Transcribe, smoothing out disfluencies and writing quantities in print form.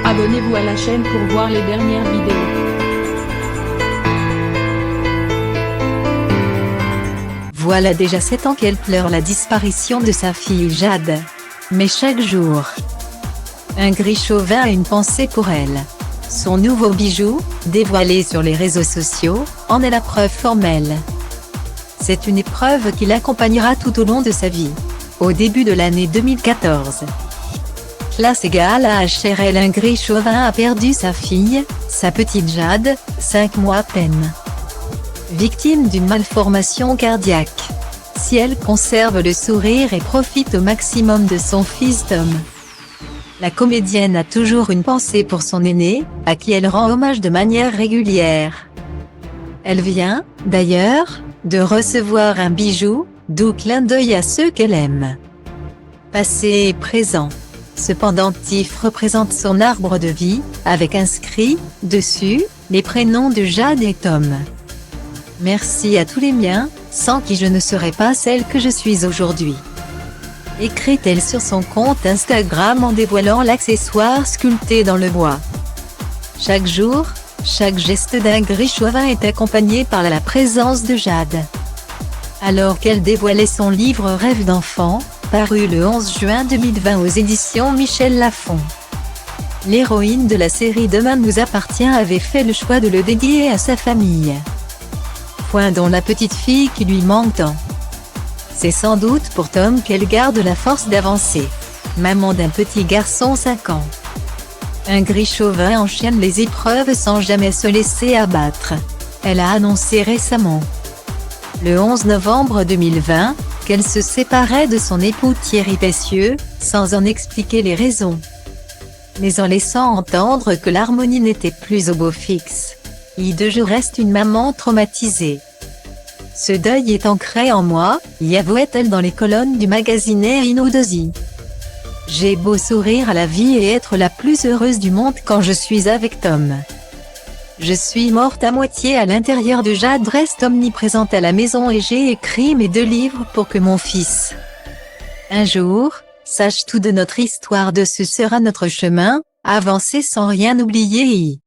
Abonnez-vous à la chaîne pour voir les dernières vidéos. Voilà déjà 7 ans qu'elle pleure la disparition de sa fille Jade. Mais chaque jour, Ingrid Chauvin a une pensée pour elle. Son nouveau bijou, dévoilé sur les réseaux sociaux, en est la preuve formelle. C'est une épreuve qui l'accompagnera tout au long de sa vie. Au début de l'année 2014. Classe égale à HRL, Ingrid Chauvin a perdu sa fille, sa petite Jade, 5 mois à peine. Victime d'une malformation cardiaque. Si elle conserve le sourire et profite au maximum de son fils Tom. La comédienne a toujours une pensée pour son aîné, à qui elle rend hommage de manière régulière. Elle vient, d'ailleurs, de recevoir un bijou, doux clin d'œil à ceux qu'elle aime. Passé et présent. Ce pendentif représente son arbre de vie, avec inscrit, dessus, les prénoms de Jade et Tom. Merci à tous les miens, sans qui je ne serais pas celle que je suis aujourd'hui. Écrit-elle sur son compte Instagram en dévoilant l'accessoire sculpté dans le bois. Chaque jour, chaque geste d'Ingrid Chauvin est accompagné par la présence de Jade. Alors qu'elle dévoilait son livre Rêve d'enfant, paru le 11 juin 2020 aux éditions Michel Lafon. L'héroïne de la série Demain nous appartient avait fait le choix de le dédier à sa famille. Point dont la petite fille qui lui manque tant. C'est sans doute pour Tom qu'elle garde la force d'avancer. Maman d'un petit garçon 5 ans. Ingrid Chauvin enchaîne les épreuves sans jamais se laisser abattre. Elle a annoncé récemment, le 11 novembre 2020, qu'elle se séparait de son époux Thierry Pessieux, sans en expliquer les raisons. Mais en laissant entendre que l'harmonie n'était plus au beau fixe. Je reste une maman traumatisée. Ce deuil est ancré en moi, y avouait-elle dans les colonnes du magazine Inodosi. J'ai beau sourire à la vie et être la plus heureuse du monde quand je suis avec Tom. Je suis morte à moitié à l'intérieur de Jade reste omniprésente à la maison et j'ai écrit mes 2 livres pour que mon fils, un jour, sache tout de notre histoire, de ce sera notre chemin, avancer sans rien oublier.